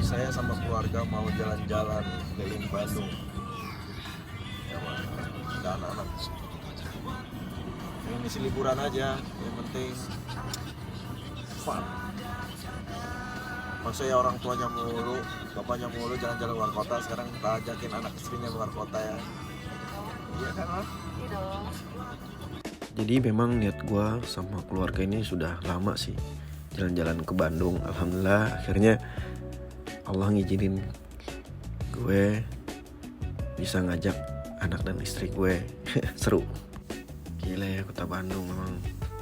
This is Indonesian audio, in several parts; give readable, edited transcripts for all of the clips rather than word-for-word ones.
saya sama keluarga mau jalan-jalan keliling Bandung ya, ada anak-anak ini misi liburan aja, yang penting fun. Maksudnya orang tuanya mulu, bapaknya mulu jalan-jalan luar kota, sekarang kita ajakin anak istrinya luar kota ya. Iya kan, Mas? Iya dong. Jadi memang niat gue sama keluarga ini sudah lama sih jalan-jalan ke Bandung. Alhamdulillah akhirnya Allah ngizinin gue bisa ngajak anak dan istri gue. Seru. Gila ya, kota Bandung memang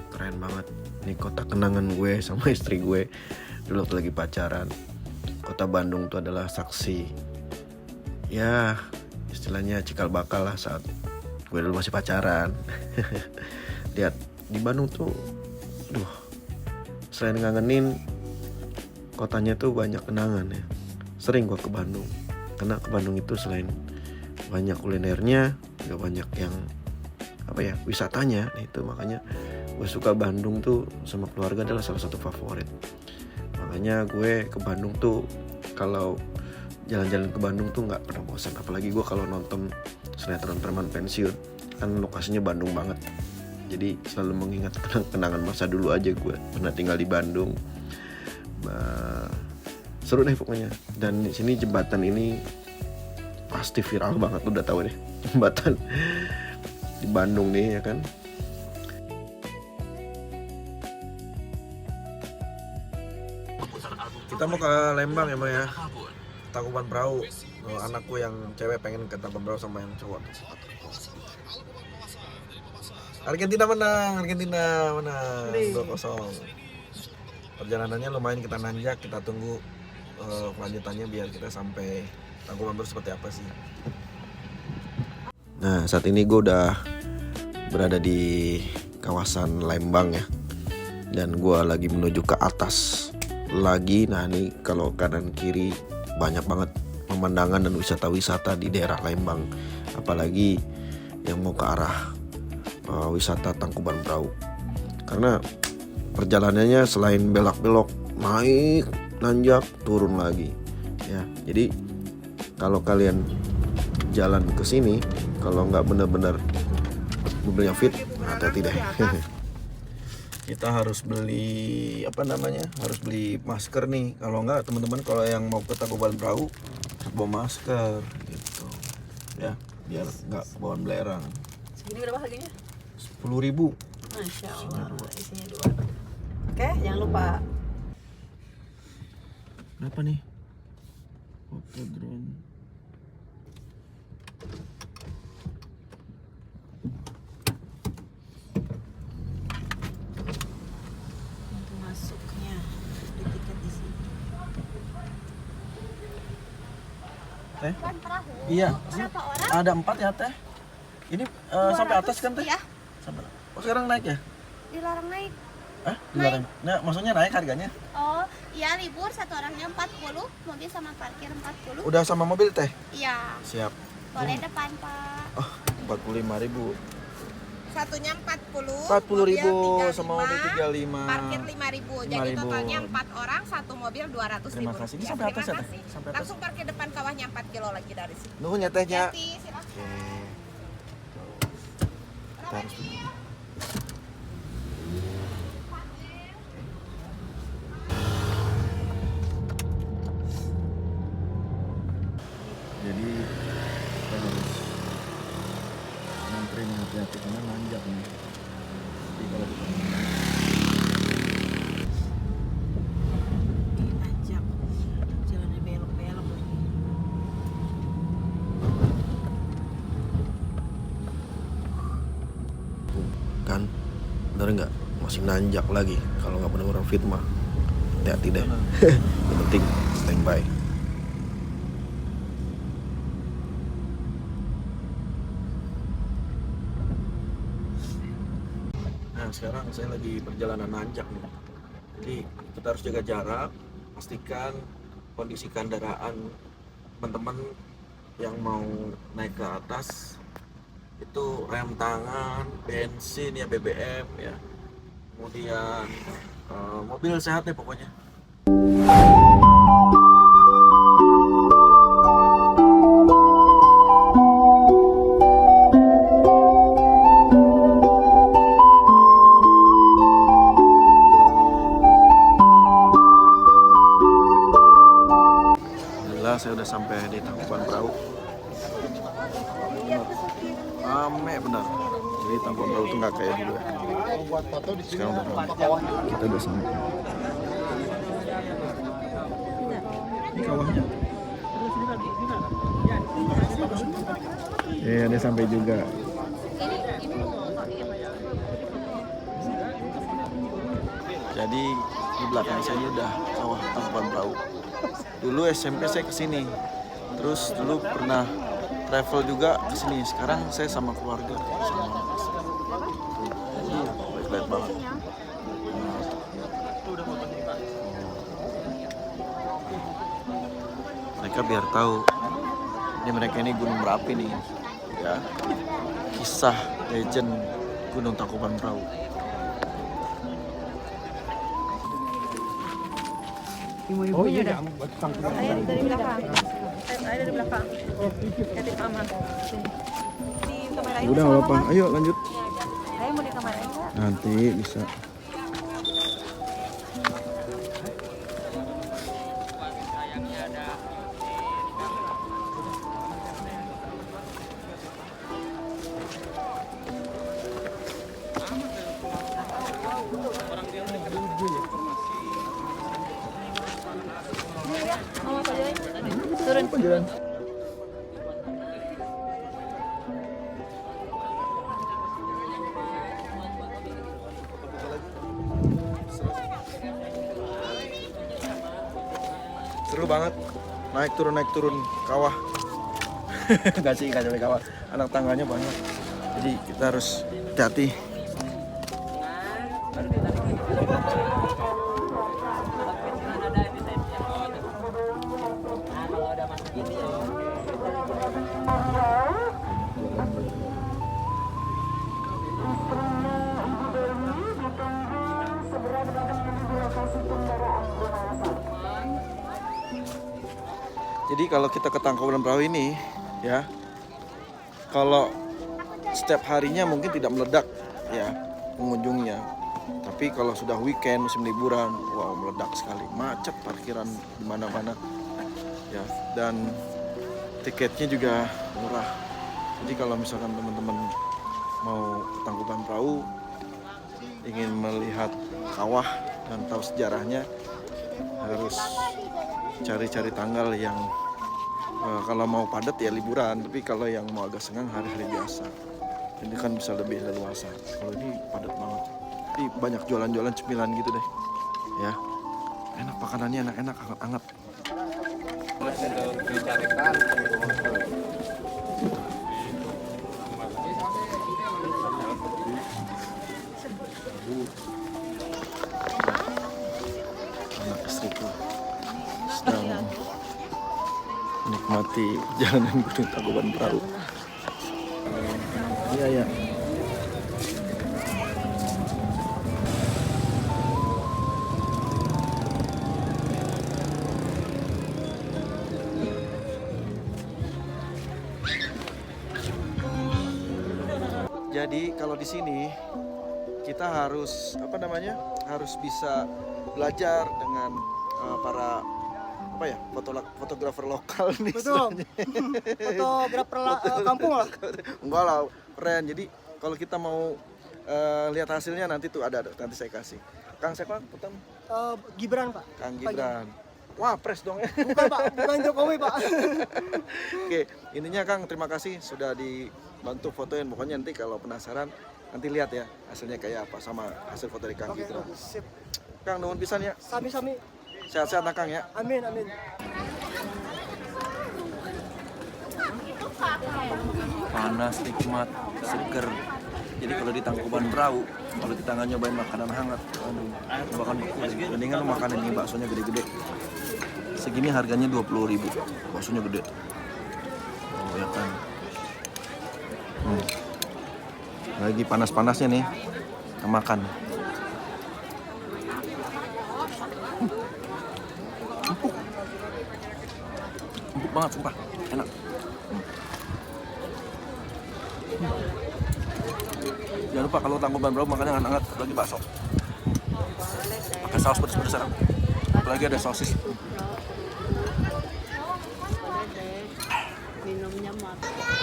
keren banget. Ini kota kenangan gue sama istri gue dulu waktu lagi pacaran. Kota Bandung tuh adalah saksi, ya istilahnya cikal bakal lah saat gue dulu masih pacaran. Lihat di Bandung tuh, selain ngangenin, kotanya tuh banyak kenangan ya. Sering gue ke Bandung, karena ke Bandung itu selain banyak kulinernya, juga banyak yang wisatanya. Itu makanya gue suka Bandung tuh, sama keluarga adalah salah satu favorit. Makanya gue ke Bandung tuh, kalau jalan-jalan ke Bandung tuh nggak pernah bosan. Apalagi gue kalau nonton sinetron Preman Pensiun, kan lokasinya Bandung banget. Jadi selalu mengingat kenangan masa dulu aja gue pernah tinggal di Bandung. Seru deh pokoknya. Dan di sini jembatan ini pasti viral banget, udah tahu deh jembatan di Bandung nih ya kan. Kita mau ke Lembang ya, Bang ya. Tangkuban Perahu. Anakku yang cewek pengen ke Tangkuban Perahu sama yang cowok. Argentina menang 2-0. Perjalanannya lumayan kita nanjak, kita tunggu kelanjutannya biar kita sampai Tangkuban Perahu seperti apa sih. Nah saat ini gue udah berada di kawasan Lembang ya, dan gue lagi menuju ke atas lagi. Nah ini kalau kanan kiri banyak banget pemandangan dan wisata-wisata di daerah Lembang, apalagi yang mau ke arah wisata Tangkuban Perahu. Karena perjalanannya selain belok-belok, naik, nanjak, turun lagi ya. Jadi kalau kalian jalan ke sini, kalau nggak benar-benar mobilnya fit, hati-hati deh. Kita harus beli harus beli masker nih. Kalau nggak, teman-teman kalau yang mau ke Tangkuban Perahu harus bawa masker gitu ya, biar nggak bawaan belerang. Segini berapa harganya? 10.000. Masya Allah, isinya 2. Oke, jangan lupa. Berapa nih? Foto drone. Untuk masuknya di tiket di sini. Teh? Perahu. Iya. Berapa orang? Ada 4 ya teh. Ini sampai atas kan teh? Iya, Sampai. Oh sekarang naik ya? dilarang naik. Dilarang. Nah, maksudnya naik harganya? Oh, iya libur, satu orangnya 40, mobil sama parkir 40. Udah sama mobil teh? Iya, Siap. boleh depan Pak. Oh, 45.000. Satunya 40, 40.000 sama mobil 35. parkir 5.000. Jadi 5.000. totalnya 4 orang, satu mobil 200.000. Terima kasih. Ini sampai atas ya teh? Sampai atas. Langsung parkir depan kawahnya 4 kilo lagi dari sini. Nuhun ya tehnya. Hati, silakan. Oke. Kita harus jadi kita harus nganterin hati-hati karena nanjak nih. Jadi kalau kita Nanjak, jalannya belok-belok lagi. Kan bener nggak, masih nanjak lagi. Kalau nggak bener-bener fit mah hati-hati deh. Yang penting standby. Nah sekarang saya lagi perjalanan nanjak nih. Jadi kita harus jaga jarak, pastikan kondisi kendaraan teman-teman yang mau naik ke atas itu rem tangan, bensin ya, BBM ya, kemudian mobil sehat ya pokoknya. Alhamdulillah saya udah sampai di Tangkuban Perahu. Rame benar. Jadi Tangkuban Perahu itu nggak kayak dulu ya. Sekarang udah rame. Kita udah sampai. Ini kawahnya. Ya, dia sampai juga. Jadi di belakang saya ini udah kawah Tangkuban Perahu. Dulu SMP saya kesini, terus dulu pernah travel juga kesini. Sekarang saya sama keluarga, sama baik-baik banget. Mereka biar tahu, ini mereka ini gunung berapi nih, ya. Kisah legend Gunung Tangkuban Perahu. Oh iya, saya dari belakang. Saya dari belakang. Jadi mama. Di kamera ini Udah sama apa? Mama. Ayo lanjut. Saya mau di kamera ini enggak? Nanti bisa. Mama Pak Joy. Turun. Jalan. Seru banget, naik turun kawah. Gak sih, gak sampai kawah, anak tangganya banyak, jadi kita harus hati-hati. Jadi kalau kita ke Tangkuban Perahu ini, ya, kalau setiap harinya mungkin tidak meledak, ya, pengunjungnya. Tapi kalau sudah weekend, musim liburan, wow, meledak sekali, macet parkiran di mana-mana, ya. Dan tiketnya juga murah. Jadi kalau misalkan teman-teman mau ke Tangkuban Perahu, ingin melihat kawah dan tahu sejarahnya, harus cari-cari tanggal yang kalau mau padat ya liburan, tapi kalau yang mau agak senggang hari-hari biasa. Ini kan bisa lebih leluasa. Kalau ini padat banget. Tapi banyak jualan-jualan cemilan gitu deh. Ya. Enak makanannya, enak-enak, hangat-hangat. Anak istriku sedang menikmati jalanan Gunung Tangkuban Perahu. Iya, ya. Jadi kalau di sini kita harus harus bisa belajar dengan para fotografer lokal nih. Betul. Fotografer kampung lah. Enggak lah, keren. Jadi kalau kita mau lihat hasilnya nanti tuh ada nanti saya kasih. Kang siapa pertama? Gibran Pak. Kang Gibran. Wah, pres dong ya. Bukan Pak, bukan Jokowi Pak. Oke, intinya Kang terima kasih sudah dibantu fotoin. Pokoknya nanti kalau penasaran nanti lihat ya hasilnya kayak apa sama hasil foto dari Kang Oke, Gibran. sip. Kang nuhun pisan ya. Sami-sami. Sehat-sehat nah Kang ya. Amin, amin. Panas, nikmat, seger. Jadi kalau di Tangkuban Perahu, kalau kita nggak nyobain makanan hangat, aduh, bahkan beku. Mendingan lu makan ini baksonya gede-gede. Segini harganya 20.000, baksonya gede. Oh ya kan. Lagi panas-panasnya nih, kita makan. Empuk banget, sumpah, enak. Jangan lupa kalau Tangkuban Perahu makannya hangat-hangat, lagi bakso. Pakai saus pedas-pedas, apalagi ada sosis.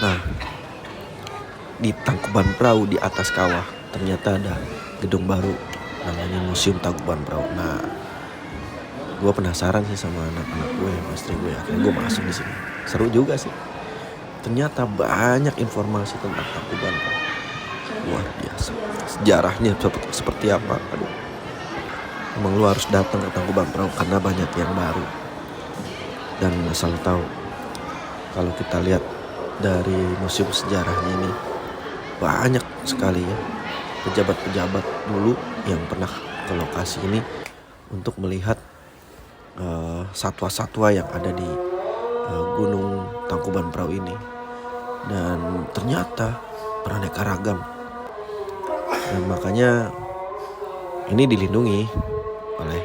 Nah, di Tangkuban Perahu di atas kawah ternyata ada gedung baru namanya Museum Tangkuban Perahu. Nah, gue penasaran sih sama anak-anak gue, istri gue. Akhirnya gue masuk di sini. Seru juga sih. Ternyata banyak informasi tentang Tangkuban Perahu. Luar biasa. Sejarahnya seperti apa? Aduh. Emang lu harus datang ke Tangkuban Perahu karena banyak yang baru. Dan asal tahu, kalau kita lihat dari museum sejarahnya ini, banyak sekali ya pejabat-pejabat dulu yang pernah ke lokasi ini untuk melihat satwa-satwa yang ada di Gunung Tangkuban Perahu ini. Dan ternyata beraneka ragam. Dan makanya ini dilindungi oleh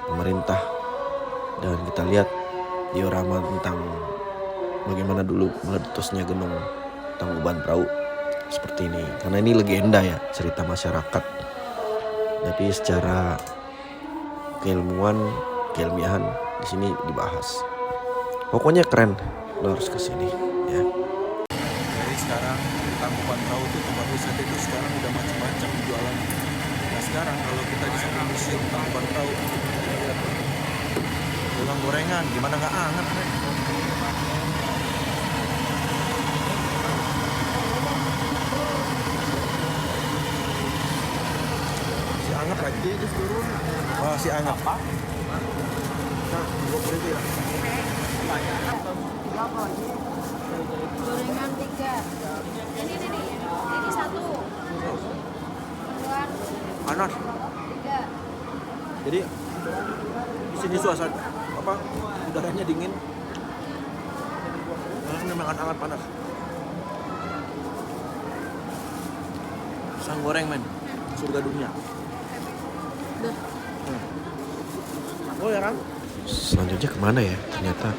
pemerintah. Dan kita lihat diorama tentang bagaimana dulu meletusnya Gunung Tangkuban Perahu seperti ini. Karena ini legenda ya, cerita masyarakat. Tapi secara keilmiahan di sini dibahas. Pokoknya keren, lo harus kesini ya. Jadi sekarang Tangkuban Perahu itu tempat wisata itu sekarang udah macam-macam jualan. Nah sekarang kalau kita di samping museum Tangkuban Perahu, lihat tukang gorengan, gimana nggak anget nih? Si anget lagi. Oh si anget. Nah, gua berhenti ya. Gorengan 3. Ini 1. Keluar Panas. 3. Jadi di sini suasana apa? Udaranya dingin. Ini makan hangat panas. Pisang goreng men, surga dunia. Oh ya kan? Selanjutnya kemana ya? Ternyata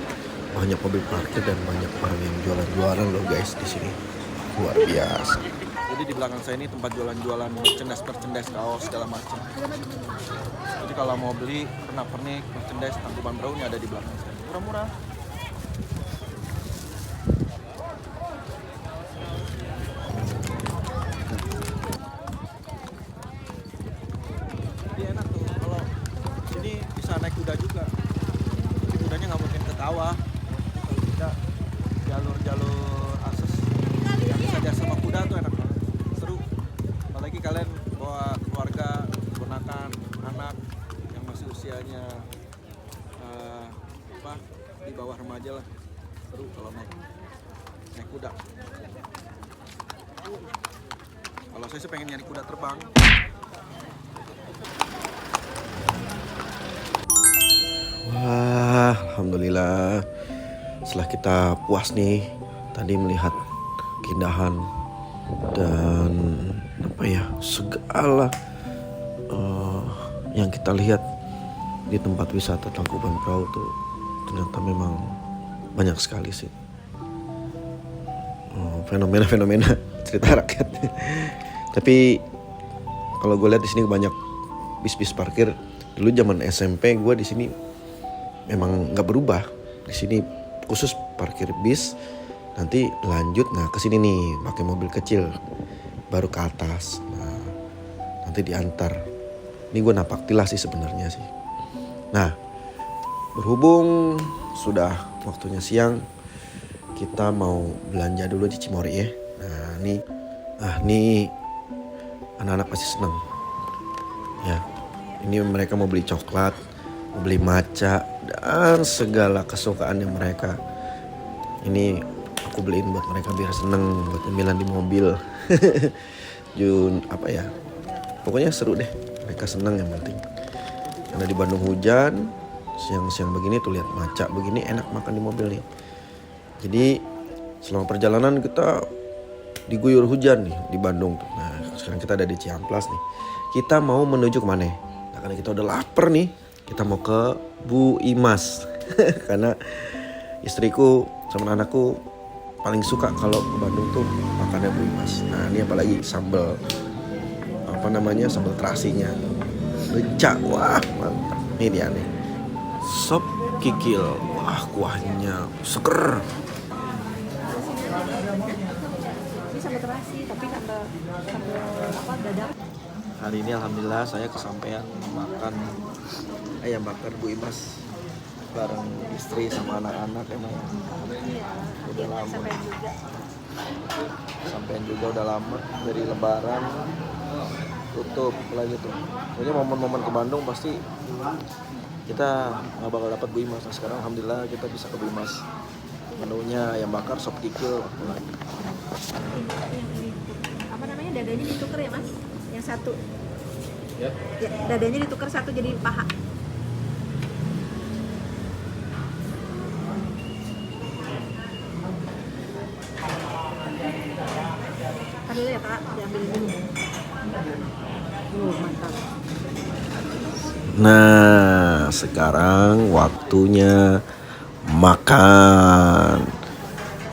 banyak mobil parkir dan banyak orang yang jualan-jualan loh guys di sini. Luar biasa. Jadi di belakang saya ini tempat jualan-jualan merchandise, kaos segala macam. Jadi kalau mau beli pernak-pernik merchandise Tangkuban Perahu ini ada di belakang saya. Murah-murah. Jadi enak tuh kalau sini bisa naik kuda juga. Tapi kudanya nggak mungkin ke kawah. Kalau tidak jalur-jalur akses yang bisa jasa sama kuda tuh enak banget. Seru. Apalagi kalian bawa keluarga, ponakan, anak yang masih usianya di bawah remaja lah. Seru kalau naik kuda. Kalau saya sih pengen nyari kuda terbang. Wah, alhamdulillah. Setelah kita puas nih tadi melihat keindahan dan apa ya, segala yang kita lihat di tempat wisata Tangkuban Perahu tuh ternyata memang banyak sekali sih fenomena-fenomena cerita rakyat. Tapi kalau gue lihat di sini banyak bis-bis parkir. Dulu zaman SMP gue di sini memang nggak berubah. Di sini khusus parkir bis, nanti lanjut ke sini nih pakai mobil kecil baru ke atas. Nah, nanti diantar. Ini gue napaktilah sih sebenarnya sih. Nah, berhubung sudah waktunya siang, kita mau belanja dulu di Cimory ya. Nah, ini anak-anak pasti seneng. Ya, ini mereka mau beli coklat, mau beli matcha dan segala kesukaannya mereka. Ini aku beliin buat mereka biar seneng, buat cemilan di mobil. Apa ya? Pokoknya seru deh. Mereka seneng yang penting. Karena di Bandung hujan, siang-siang begini tuh lihat matcha begini enak makan di mobil nih. Jadi selama perjalanan kita diguyur hujan nih di Bandung tuh. Nah, sekarang kita ada di Ciamplas nih. Kita mau menuju kemana? Nah, karena kita udah lapar nih, kita mau ke Bu Imas. Karena istriku sama anakku paling suka kalau ke Bandung tuh makannya Bu Imas. Nah, ini apalagi sambal sambal terasinya. Leca, wah mantap. Ini dia nih. Sop kikil, wah kuahnya seger. Ini sambal terasi, tapi sambal apa dadar. Hari ini alhamdulillah saya kesampaian makan ayam bakar Bu Imas bareng istri sama anak-anak emang. Udah lama. Sampai juga udah lama dari Lebaran tutup lagi tuh. Jadi momen-momen ke Bandung pasti kita nggak bakal dapat Bu Imas. Nah sekarang alhamdulillah kita bisa ke Bu Imas. Menunya ayam bakar, sop kikil. Apa namanya, dadanya ditukar ya Mas? Yang satu. Ya, dadanya ditukar satu jadi paha. Dulu ya Pak, diambil dulu. Mantap. Nah, sekarang waktunya makan.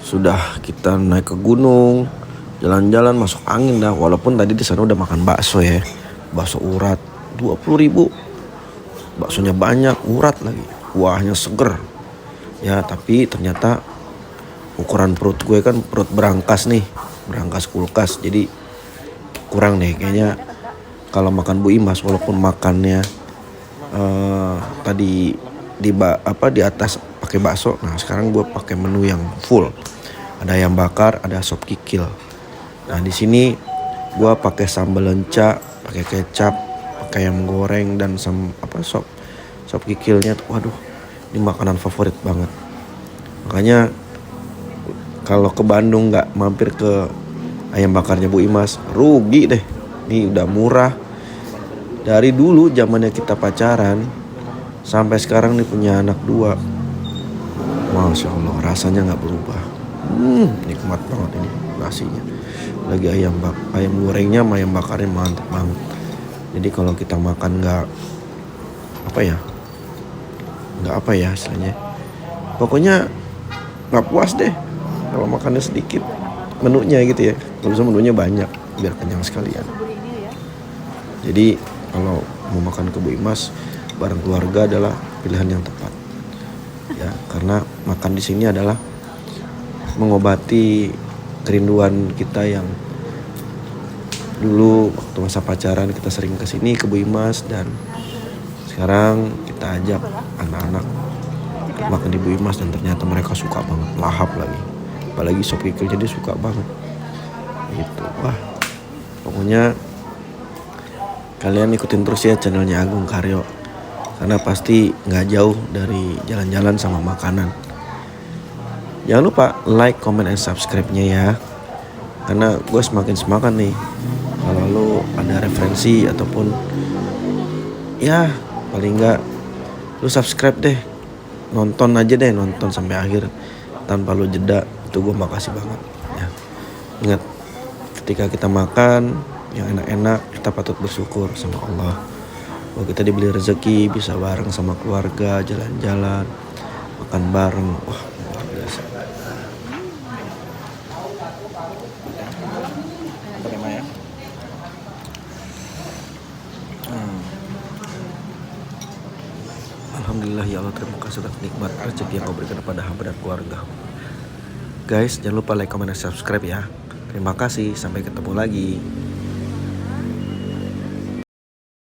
Sudah kita naik ke gunung, jalan-jalan masuk angin dah. Walaupun tadi di sana udah makan bakso ya. Bakso urat 20.000. Baksonya banyak, urat lagi. Kuahnya seger. Ya, tapi ternyata ukuran perut gue kan perut berangkas nih. Berangkas kulkas. Jadi kurang nih kayaknya kalau makan Bu Imas walaupun makannya tadi di atas pakai bakso. Nah, sekarang gue pakai menu yang full. Ada ayam bakar, ada sop kikil. Nah, di sini gue pakai sambal lenca, pakai kecap, pakai ayam goreng dan sop kikilnya. Waduh, ini makanan favorit banget. Makanya kalau ke Bandung nggak mampir ke ayam bakarnya Bu Imas, rugi deh. Ini udah murah. Dari dulu zamannya kita pacaran sampai sekarang nih punya anak 2. Masya Allah, rasanya nggak berubah. Nikmat banget ini nasinya. Lagi ayam gorengnya sama ayam bakarnya mantap banget. Jadi kalau kita makan nggak apa ya istilahnya. Pokoknya nggak puas deh kalau makannya sedikit. Menunya gitu ya. Kalau bisa menunya banyak biar kenyang sekalian. Jadi kalau mau makan ke Bu Imas bareng keluarga adalah pilihan yang tepat. Ya, karena makan di sini adalah mengobati kerinduan kita yang dulu waktu masa pacaran kita sering kesini ke Bu Imas, dan sekarang kita ajak anak-anak makan di Bu Imas dan ternyata mereka suka banget, lahap lagi. Apalagi sop kikil jadi suka banget. Gitu. Wah, pokoknya kalian ikutin terus ya channelnya Agung Karyo, karena pasti nggak jauh dari jalan-jalan sama makanan. Jangan lupa like, comment, and subscribe-nya ya. Karena gue semakin semangat nih kalau lo ada referensi ataupun ya paling nggak lo subscribe deh. Nonton aja deh, nonton sampai akhir tanpa lo jeda. Itu gue makasih banget ya. Ingat, ketika kita makan yang enak-enak kita patut bersyukur sama Allah bahwa kita dibeli rezeki bisa bareng sama keluarga, jalan-jalan, makan bareng. Wah, luar biasa. Terima ya. Alhamdulillah ya Allah, terima kasih atas nikmat rezeki yang kau berikan kepada hamba dan keluarga. Guys, jangan lupa like, comment, dan subscribe ya. Terima kasih, sampai ketemu lagi.